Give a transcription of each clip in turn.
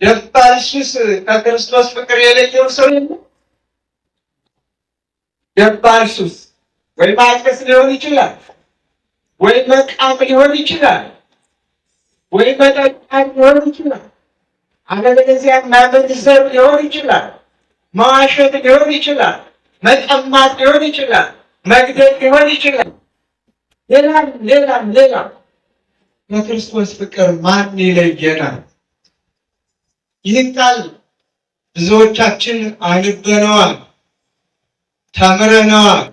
ደባልሱስ ከክርስቶስ ፍቅር የለየው ሰው የለም። ደባልሱስ ወይ ማጨስ ሊሆን ይችላል፣ ወይ መቃም ሊሆን ይችላል፣ ወይ መጠጣት ሊሆን ይችላል፣ አለበለዚያ ማመንዘር ሊሆን ይችላል፣ መዋሸት ሊሆን ይችላል፣ መቀማት ሊሆን ይችላል፣ መግደል ሊሆን ይችላል። ሌላም ከክርስቶስ ፍቅር ማን ይለየናል? ይህን ቃል ብዙዎቻችን አንበነዋል፣ ተምረነዋል፣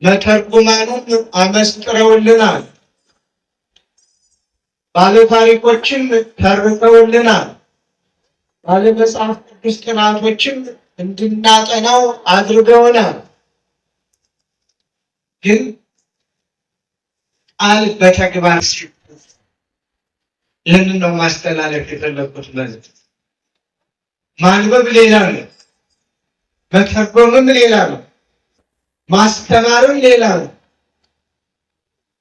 መተርጉማኑን አመስጥረውልናል፣ ባለ ታሪኮችም ተርከውልናል፣ ባለ መጽሐፍ ቅዱስ ጥናቶችም እንድናጠናው አድርገውናል። ግን ቃል በተግባር ይህንን ነው ማስተላለፍ የፈለኩት መልዕክት። ማንበብ ሌላ ነው፣ መተርጎምም ሌላ ነው፣ ማስተማርም ሌላ ነው፣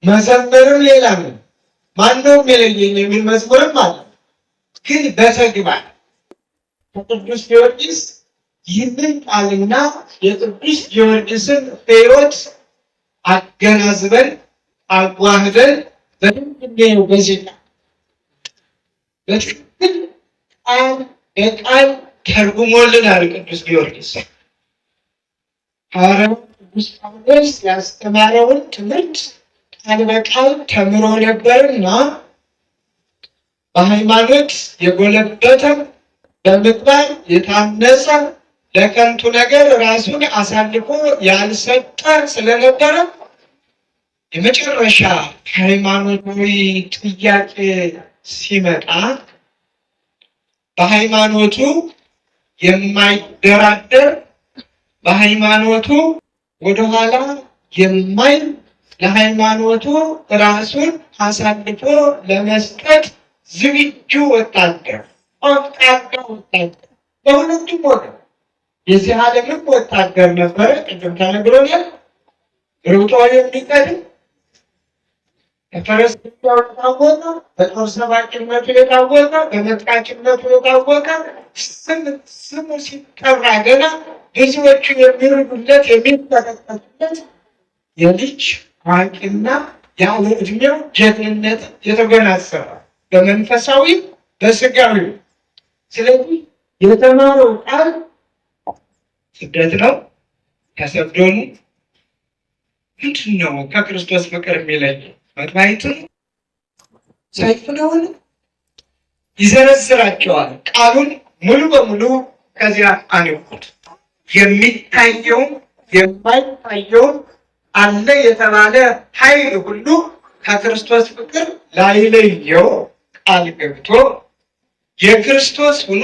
መዘመርም ሌላ ነው። ማነው የለየኝ የሚል መዝሙርም አለ። ግን በተግባር ከቅዱስ ጊዮርጊስ ይህንን ቃልና የቅዱስ ጊዮርጊስን ሕይወት አገናዝበን አዋህደን በደንብ በዜና በትክክል ቃል በቃል ተርጉሞልናል ቅዱስ ጊዮርጊስ። ሐዋርያው ቅዱስ ጳውሎስ ያስተማረውን ትምህርት ቃል በቃል ተምሮ ነበርና በሃይማኖት የጎለበተ በምግባር የታነጸ ለከንቱ ነገር ራሱን አሳልፎ ያልሰጠ ስለነበረ የመጨረሻ ሃይማኖታዊ ጥያቄ ሲመጣ በሃይማኖቱ የማይደራደር በሃይማኖቱ ወደኋላ የማይል ለሃይማኖቱ ራሱን አሳልፎ ለመስጠት ዝግጁ ወታደር በሁለቱም ወገን የዚህ ዓለምም ወታደር ነበረ። ቅድም ተነግሮኛል። ሩጦ የሚቀድም በፈረስ የታወቀ በጦር ሰባቂነቱ የታወቀ በመጥቃጭነቱ የታወቀ ስሙ ሲጠራ ገና ብዙዎቹ የሚርዱለት የሚጠቀጠሉለት የልጅ አዋቂና ያለ ዕድሜው ጀግንነት የተጎናጸፈ በመንፈሳዊ በስጋዊ። ስለዚህ የተማረው ቃል ስደት ነው። ከሰዶኑ ምንድን ነው ከክርስቶስ ፍቅር የሚለይ? መጥባይቱን ሰይፍ ነውን? ይዘረዝራቸዋል። ቃሉን ሙሉ በሙሉ ከዚያ አንቁት። የሚታየውም የማይታየውም አለ የተባለ ኃይል ሁሉ ከክርስቶስ ፍቅር ላይለየው ቃል ገብቶ የክርስቶስ ሆኖ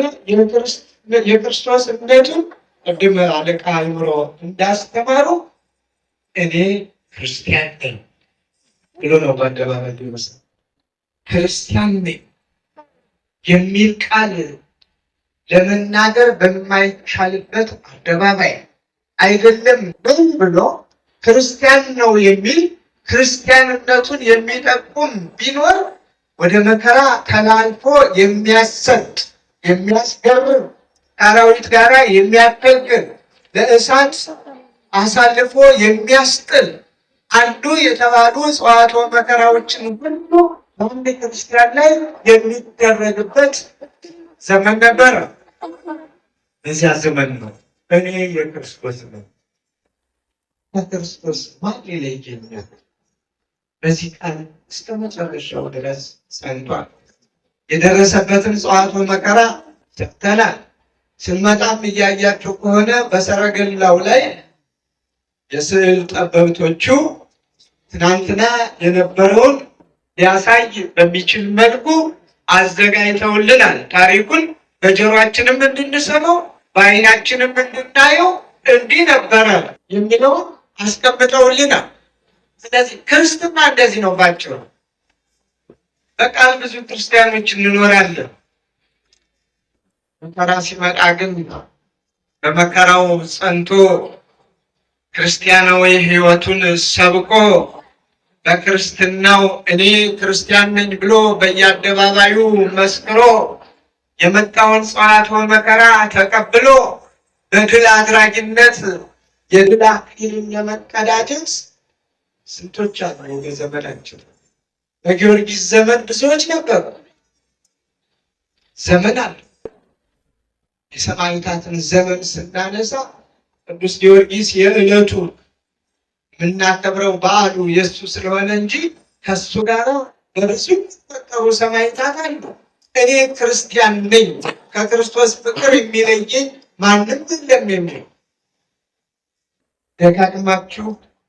የክርስቶስ እምነቱን ቅድም አለቃ አይምሮ እንዳስተማሩ እኔ ክርስቲያን ነኝ ብሎ ነው በአደባባይ ይመስላል። ክርስቲያን ነኝ የሚል ቃል ለመናገር በማይቻልበት አደባባይ አይደለም ብሎ ክርስቲያን ነው የሚል ክርስቲያንነቱን የሚጠቁም ቢኖር ወደ መከራ ተላልፎ የሚያሰጥ የሚያስገርም አራዊት ጋራ የሚያከግር ለእሳት አሳልፎ የሚያስጥል አንዱ የተባሉ ጽዋቶ መከራዎችን ሁሉ በአንድ ክርስቲያን ላይ የሚደረግበት ዘመን ነበረ። እዚያ ዘመን ነው እኔ የክርስቶስ ነው። ከክርስቶስ ማን ይለየኛል? በዚህ ቃል እስከ መጨረሻው ድረስ ጸንቷል። የደረሰበትን ጽዋቶ መከራ ሰጥተናል። ስንመጣም እያያችሁ ከሆነ በሰረገላው ላይ የስዕል ጠበብቶቹ ትናንትና የነበረውን ሊያሳይ በሚችል መልኩ አዘጋጅተውልናል። ታሪኩን በጆሮአችንም እንድንሰማው በዓይናችንም እንድናየው እንዲህ ነበረ የሚለውን አስቀምጠውልናል። ስለዚህ ክርስትና እንደዚህ ነው ባጭሩ። በቃል ብዙ ክርስቲያኖች እንኖራለን። መከራ ሲመጣ ግን በመከራው ጸንቶ ክርስቲያናዊ ሕይወቱን ሰብኮ በክርስትናው እኔ ክርስቲያን ነኝ ብሎ በየአደባባዩ መስክሮ የመጣውን ጽዋዕተ መከራ ተቀብሎ በድል አድራጊነት የድል አክሊልን ለመቀዳጀት ስንቶች አሉ በዘመናቸው። በጊዮርጊስ ዘመን ብዙዎች ነበሩ። ዘመን አለ። የሰማዕታትን ዘመን ስናነሳ ቅዱስ ጊዮርጊስ የዕለቱ የምናከብረው በዓሉ የእሱ ስለሆነ እንጂ ከሱ ጋር በብዙ የሚቆጠሩ ሰማዕታት አሉ። እኔ ክርስቲያን ነኝ፣ ከክርስቶስ ፍቅር የሚለየኝ ማንም የለም የሚል ደጋግማችሁ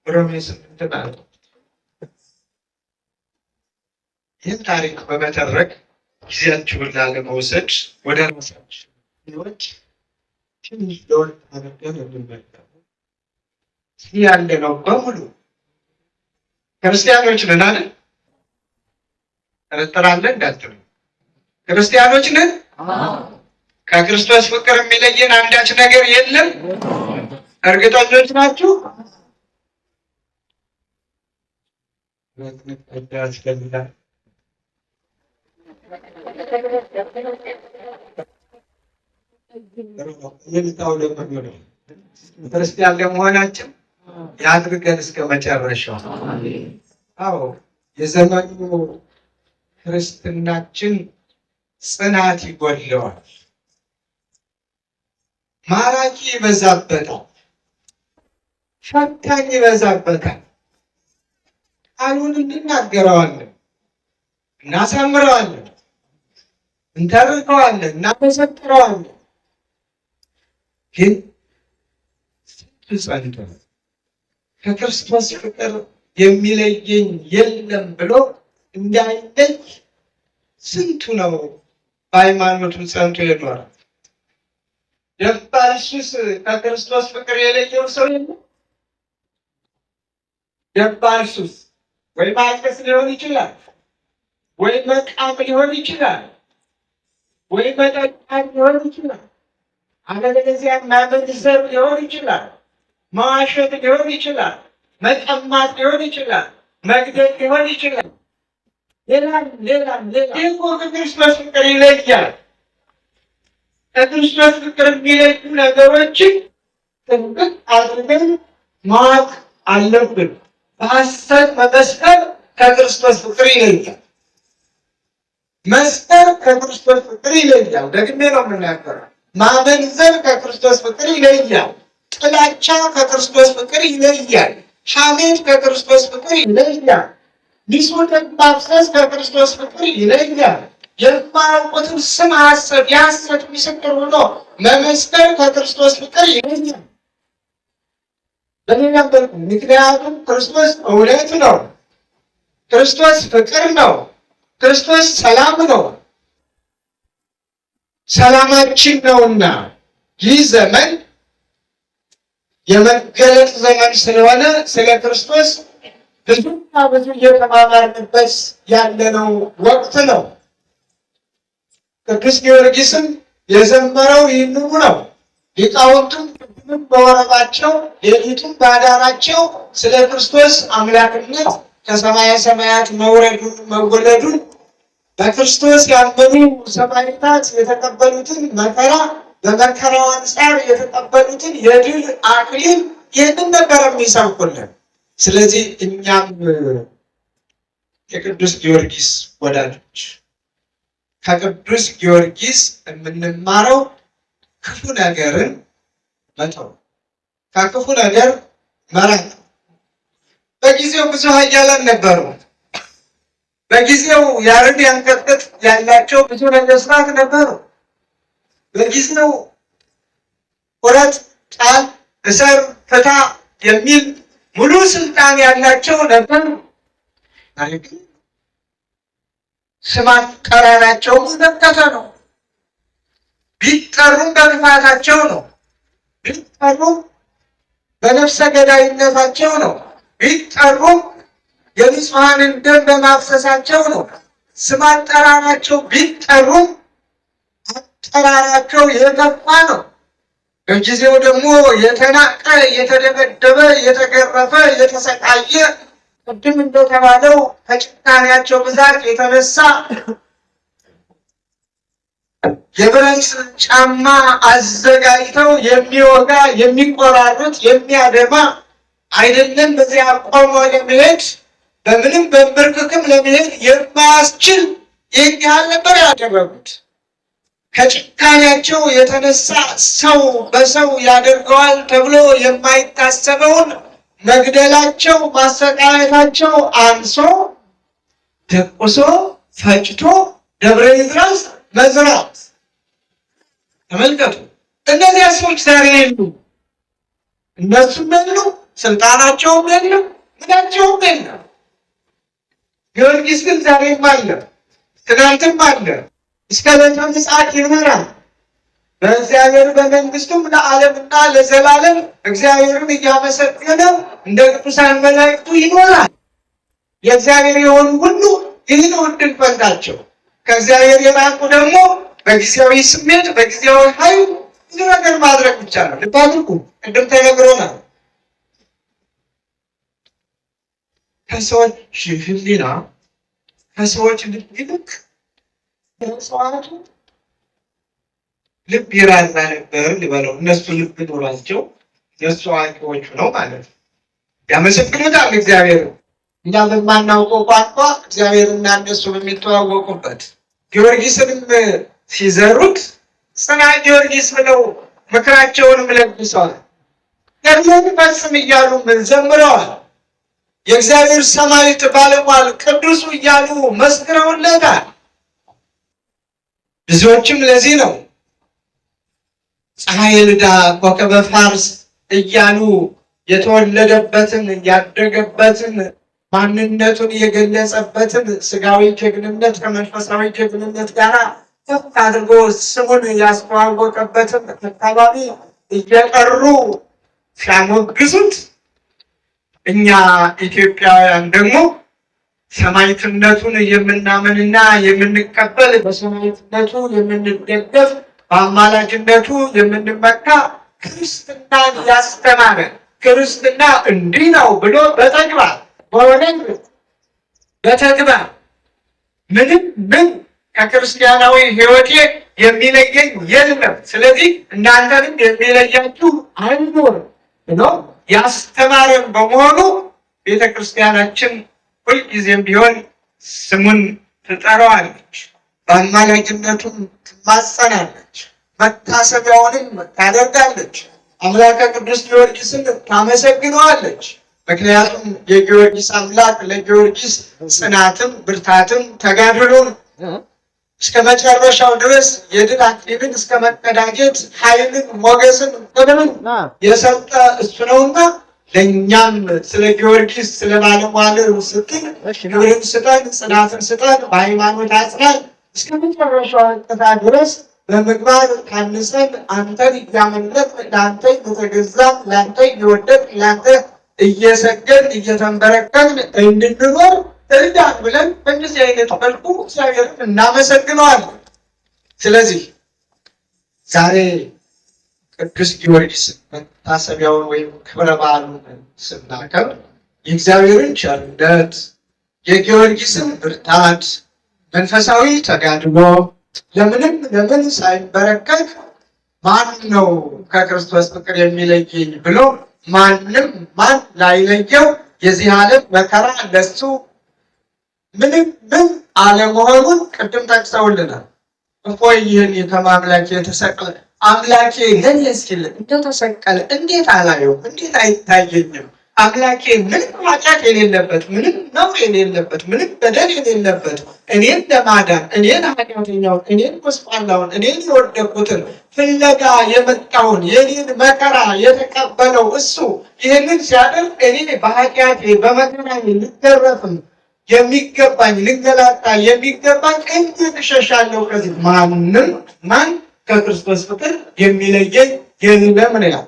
ሮሜ 8 ማለት ይህን ታሪክ በመተረክ ጊዜያችሁን ላለመውሰድ ወደ ራሳችሁ ሕይወት ትንሽ ለወጥ አድርገን እንመለከት። ያለ ነው በሙሉ ክርስቲያኖች ነን አይደል? ጥርጥር አለ እንዳትሉ። ክርስቲያኖች ነን። ከክርስቶስ ፍቅር የሚለየን አንዳች ነገር የለም። እርግጠኞች ናችሁ? ክርስቲያን ለመሆናችን ያድርገን እስከ መጨረሻው። አዎ የዘመኑ ክርስትናችን ጽናት ይጎድለዋል። ማራኪ ይበዛበታል፣ ፈታኝ ይበዛበታል። ቃሉን እንናገረዋለን፣ እናሳምረዋለን፣ እንተርከዋለን፣ እናመሰጥረዋለን። ግን ስንቱ ጸንቶ ከክርስቶስ ፍቅር የሚለየኝ የለም ብሎ እንዳይለይ ስንቱ ነው በሃይማኖቱ ጸንቶ የኖረ። ደባል ሱስ ከክርስቶስ ፍቅር የለየው ሰው የለም። ደባል ሱስ ወይ ማጨስ ሊሆን ይችላል፣ ወይ መቃም ሊሆን ይችላል፣ ወይ መጠጣት ሊሆን ይችላል፣ አለበለዚያ ማመንዘር ሊሆን ይችላል፣ መዋሸት ሊሆን ይችላል፣ መቀማት ሊሆን ይችላል፣ መግደል ሊሆን ይችላል። ሌላም ይህ እኮ ከክርስቶስ ፍቅር ይለያል። ከክርስቶስ ፍቅር የሚለዩ ነገሮችን ጥንቅቅ አድርገን ማወቅ አለብን። በሐሰት መመስከር ከክርስቶስ ፍቅር ይለያል። መስከር ከክርስቶስ ፍቅር ይለያል። ደግሜ ነው የምናገረው። ማመንዘር ከክርስቶስ ፍቅር ይለያል። ጥላቻ ከክርስቶስ ፍቅር ይለያል። ሐሜት ከክርስቶስ ፍቅር ይለያል። ሊሶደግ ማፍሰስ ከክርስቶስ ፍቅር ይለያል። የማያውቁትን ስም ሐሰት የሐሰት ምስክር ሆኖ መመስከር ከክርስቶስ ፍቅር ይለያል። በሌላ መልኩ ምክንያቱም ክርስቶስ እውነት ነው፣ ክርስቶስ ፍቅር ነው፣ ክርስቶስ ሰላም ነው፣ ሰላማችን ነውና ይህ ዘመን የመገለጥ ዘመን ስለሆነ ስለ ክርስቶስ ብዙና ብዙ እየተማማርንበት ያለነው ወቅት ነው። ቅዱስ ጊዮርጊስም የዘመረው ይህንኑ ነው። ሊቃውንቱም ቅድምም በወረባቸው ሌሊቱም ባዳራቸው ስለ ክርስቶስ አምላክነት ከሰማየ ሰማያት መውረዱን መወለዱን በክርስቶስ ያመኑ ሰማዕታት የተቀበሉትን መከራ በመከራው አንጻር የተቀበሉትን የድል አክሊል ይህንን ነበር የሚሰብኩልን። ስለዚህ እኛም የቅዱስ ጊዮርጊስ ወዳጆች ከቅዱስ ጊዮርጊስ የምንማረው ክፉ ነገርን መተው፣ ከክፉ ነገር መራቅ። በጊዜው ብዙ ኃያላን ነበሩ። በጊዜው ያርድ ያንቀጥቅጥ ያላቸው ብዙ ነገሥታት ነበሩ። በጊዜው ቁረጥ፣ ጣል፣ እሰር፣ ፍታ የሚል ሙሉ ስልጣን ያላቸው ነበሩ። ስም አጠራራቸው ዘቀተ ነው። ቢጠሩም በክፋታቸው ነው። ቢጠሩም በነፍሰ ገዳይነታቸው ነው። ቢጠሩም የንጹሐንን ደም በማፍሰሳቸው ነው። ስም አጠራራቸው ቢጠሩም አጠራራቸው የከፋ ነው። በጊዜው ደግሞ የተናቀ፣ የተደበደበ፣ የተገረፈ፣ የተሰቃየ ቅድም እንደተባለው ከጭካኔያቸው ብዛት የተነሳ የብረት ጫማ አዘጋጅተው የሚወጋ የሚቆራርጥ የሚያደማ አይደለም። በዚያ ቆሞ ለመሄድ በምንም በንብርክክም ለመሄድ የማያስችል ይህን ያህል ነበር ያደረጉት። ከጭካኔያቸው የተነሳ ሰው በሰው ያደርገዋል ተብሎ የማይታሰበውን መግደላቸው ማሰቃየታቸው አንሶ ደቁሶ ፈጭቶ ደብረ ይድረስ መዝራት። ተመልከቱ። እነዚያ ሰዎች ዛሬ የሉ፣ እነሱም የሉ፣ ስልጣናቸውም የለም፣ ምናቸውም የለም። ጊዮርጊስ ግን ዛሬም አለ፣ ትናንትም አለ፣ እስከ ዕለተ ምጽአት ይኖራል። በእግዚአብሔር በመንግስቱም ለዓለምና ለዘላለም እግዚአብሔርን እያመሰገነ እንደ ቅዱሳን መላእክቱ ይኖራል። የእግዚአብሔር የሆኑ ሁሉ ይህ ነው ዕድል ፈንታቸው። ከእግዚአብሔር የራቁ ደግሞ በጊዜያዊ ስሜት በጊዜያዊ ኃይል ብዙ ነገር ማድረግ ብቻ ነው። ልብ አድርጉ፣ ቅድም ተነግሮናል። ከሰዎች ሕሊና ከሰዎች ልብ ይልቅ እጽዋቱ ልብ ይራራ ነበር ልበለው። እነሱ ልብ ኖሯቸው እነሱ አዋቂዎቹ ነው ማለት ነው። ያመሰግኑታል እግዚአብሔር። እኛ በማናውቀው ቋንቋ እግዚአብሔርና እነሱ በሚተዋወቁበት ጊዮርጊስንም ሲዘሩት ጽና ጊዮርጊስ ብለው ምክራቸውንም ለግሰዋል። ገድሉን ፈጽም እያሉ ዘምረዋል። የእግዚአብሔር ሰማዕት ባለሟል ቅዱሱ እያሉ መስክረውለታል። ብዙዎችም ለዚህ ነው ፀሐይ ልዳ ኮከበ ፋርስ እያሉ የተወለደበትን ያደገበትን ማንነቱን የገለጸበትን ስጋዊ ጀግንነት ከመንፈሳዊ ጀግንነት ጋር ከፍ አድርጎ ስሙን ያስተዋወቀበትን አካባቢ እየጠሩ ሲያሞግሱት፣ እኛ ኢትዮጵያውያን ደግሞ ሰማዕትነቱን የምናምንና የምንቀበል በሰማዕትነቱ የምንደገፍ በአማላጅነቱ የምንመካ ክርስትናን ያስተማረ ክርስትና እንዲህ ነው ብሎ በተግባር በተግባር ምን ከክርስቲያናዊ ሕይወቴ የሚለየኝ የለም፣ ስለዚህ እናንተንም የሚለያችሁ አይኖርም ብሎ ያስተማረን በመሆኑ ቤተ ክርስቲያናችን ሁልጊዜም ቢሆን ስሙን ትጠራዋለች፣ በአማላጅነቱም ትማጸናለች፣ መታሰቢያውንም ታደርጋለች። አምላከ ቅዱስ ጊዮርጊስን ታመሰግነዋለች። ምክንያቱም የጊዮርጊስ አምላክ ለጊዮርጊስ ጽናትም ብርታትም ተጋድሎን እስከ መጨረሻው ድረስ የድል አክሊልን እስከ መቀዳጀት ኃይልን ሞገስን ክብርን የሰጠ እሱ ነውና ለእኛም ስለ ጊዮርጊስ ስለ ባለሟል ስትል ክብርን ስጠን፣ ጽናትን ስጠን፣ በሃይማኖት አጽናን፣ እስከ መጨረሻው ዕቅታ ድረስ በምግባር ታንጸን አንተን እያመለክን ለአንተ እየተገዛን ለአንተ እየወደድን ለአንተ እየሰገድን እየተንበረከክን እንድንኖር እርዳን ብለን በእንደዚህ አይነት መልኩ እግዚአብሔርን እናመሰግነዋለን። ስለዚህ ዛሬ ቅዱስ ጊዮርጊስ መታሰቢያውን ወይም ክብረ በዓሉን ስናከብር የእግዚአብሔርን ቸርነት የጊዮርጊስን ብርታት መንፈሳዊ ተጋድሎ ለምን ሳይበረከክ ማን ነው ከክርስቶስ ፍቅር የሚለየኝ ብሎ ማን ላይለየው የዚህ ዓለም መከራ ለሱ ምን አለመሆኑን ቅድም ጠቅሰውልናል። እፎይ ይህን ከማምላክ የተሰቀለ አምላኬ ለኔ እስኪል እንደው ተሰቀለ እንዴት አላየውም? እንዴት አይታየኝም? አምላኬ ምንም ኃጢአት የሌለበት ምንም ነውር የሌለበት ምንም በደል የሌለበት እኔን ለማዳን እኔን ኃጢአተኛውን እኔን ጎስቋላውን እኔን የወደቁትን ፍለጋ የመጣውን የኔን መከራ የተቀበለው እሱ ይህንን ሲያደርግ እኔ በኃጢአቴ በመከራዬ ልገረፍም የሚገባኝ ልንገላታ የሚገባኝ እንዴት እሸሻለሁ? ከዚህ ማን ከክርስቶስ ፍቅር የሚለየኝ የለም ነው ያለው።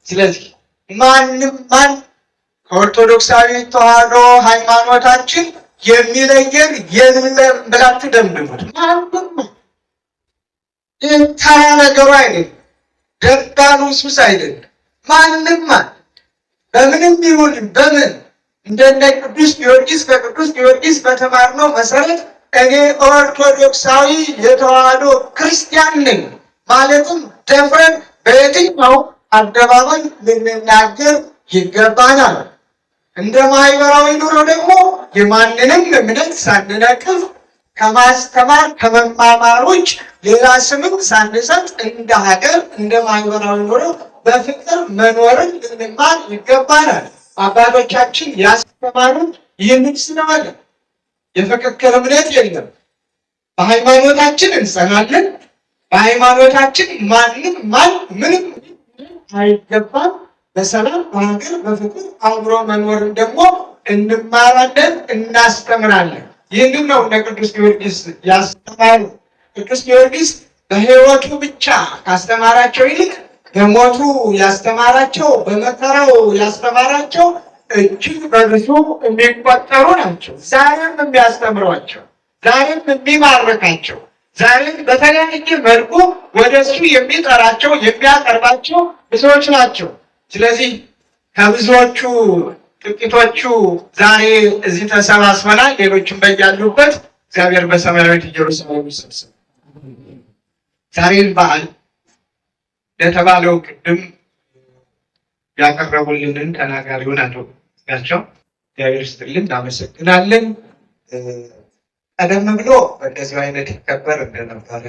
ስለዚህ ማን ከኦርቶዶክሳዊ ተዋሕዶ ሃይማኖታችን የሚለየን የለም ብላችሁ ደምድሙት። ተራ ነገሩ አይደለም፣ ደባሉ ሱስ አይደለም። ማንም በምንም ይሁን በምን እንደነ ቅዱስ ጊዮርጊስ ከቅዱስ ጊዮርጊስ በተማርነው መሰረት እኔ ኦርቶዶክሳዊ የተዋህዶ ክርስቲያን ነኝ ማለትም ደፍረን በየትኛው አደባባይ ልንናገር ይገባናል። እንደ ማህበራዊ ኑሮ ደግሞ የማንንም እምነት ሳንነቅፍ ከማስተማር ከመማማር ውጭ ሌላ ስምም ሳንሰጥ እንደ ሀገር እንደ ማህበራዊ ኑሮ በፍቅር መኖርን ልንማር ይገባናል። አባቶቻችን ያስተማሩት ይህንን ስለሆነ የፍክክር እምነት የለም። በሃይማኖታችን እንጸናለን። በሃይማኖታችን ማን ምንም አይገባም። በሰላም በሀገር በፍቅር አብሮ መኖርን ደግሞ እንማራለን፣ እናስተምራለን። ይህንን ነው እነ ቅዱስ ጊዮርጊስ ያስተማሩ። ቅዱስ ጊዮርጊስ በሕይወቱ ብቻ ካስተማራቸው ይልቅ በሞቱ ያስተማራቸው፣ በመከራው ያስተማራቸው እጅግ በብዙ የሚቆጠሩ ናቸው። ዛሬም የሚያስተምሯቸው፣ ዛሬም የሚማርካቸው፣ ዛሬም በተለያየ መልኩ ወደ እሱ የሚጠራቸው የሚያቀርባቸው ብዙዎች ናቸው። ስለዚህ ከብዙዎቹ ጥቂቶቹ ዛሬ እዚህ ተሰባስበናል። ሌሎችም በያሉበት እግዚአብሔር በሰማያዊት ኢየሩሳሌም ይሰብስብ። ዛሬን በዓል ለተባለው ቅድም ያቀረቡልንን ተናጋሪውን አቶ ናቸው። እግዚአብሔር ይስጥልን፣ እናመሰግናለን። ቀደም ብሎ በእንደዚሁ አይነት ይከበር እንደነበረ